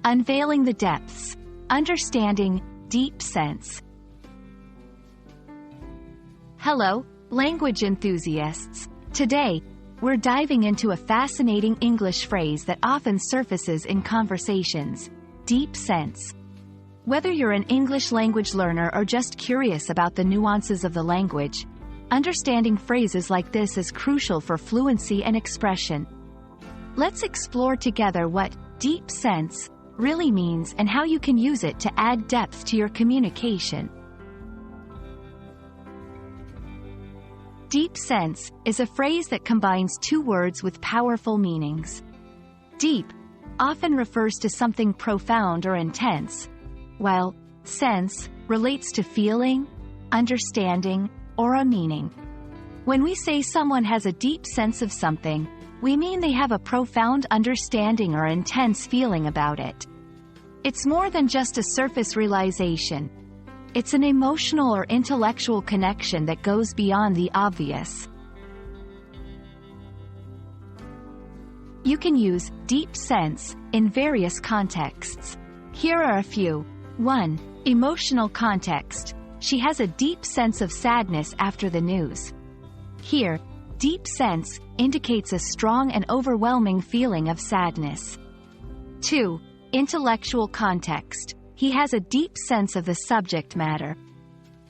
Unveiling the Depths. Understanding Deep Sense. Hello, language enthusiasts. Today, we're diving into a fascinating English phrase that often surfaces in conversations: deep sense. Whether you're an English language learner or just curious about the nuances of the language, understanding phrases like this is crucial for fluency and expression. Let's explore together what deep sense really means and how you can use it to add depth to your communication. Deep sense is a phrase that combines two words with powerful meanings. Deep often refers to something profound or intense, while sense relates to feeling, understanding, or a meaning. When we say someone has a deep sense of something, we mean they have a profound understanding or intense feeling about it. It's more than just a surface realization. It's an emotional or intellectual connection that goes beyond the obvious. You can use deep sense in various contexts. Here are a few. 1. Emotional context. She has a deep sense of sadness after the news. Here, deep sense indicates a strong and overwhelming feeling of sadness. 2. Intellectual context. He has a deep sense of the subject matter.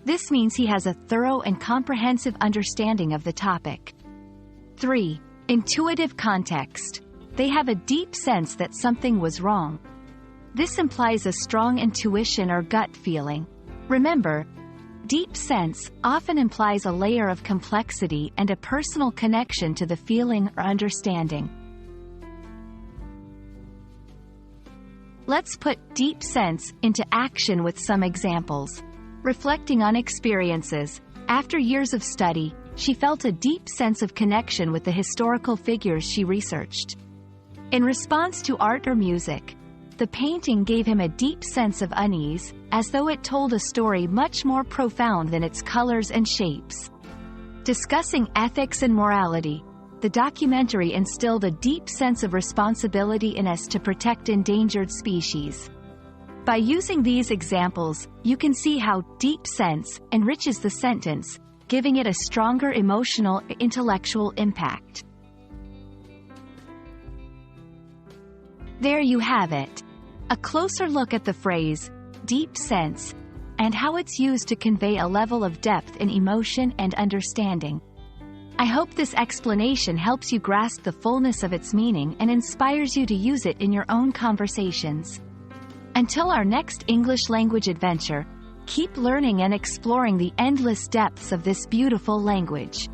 This means he has a thorough and comprehensive understanding of the topic. 3. Intuitive context. They have a deep sense that something was wrong. This implies a strong intuition or gut feeling. Remember, deep sense often implies a layer of complexity and a personal connection to the feeling or understanding. Let's put deep sense into action with some examples. Reflecting on experiences, after years of study, she felt a deep sense of connection with the historical figures she researched. In response to art or music, the painting gave him a deep sense of unease, as though it told a story much more profound than its colors and shapes. Discussing ethics and morality, the documentary instilled a deep sense of responsibility in us to protect endangered species. By using these examples, you can see how deep sense enriches the sentence, giving it a stronger emotional, intellectual impact. There you have it. A closer look at the phrase, deep sense, and how it's used to convey a level of depth in emotion and understanding. I hope this explanation helps you grasp the fullness of its meaning and inspires you to use it in your own conversations. Until our next English language adventure, keep learning and exploring the endless depths of this beautiful language.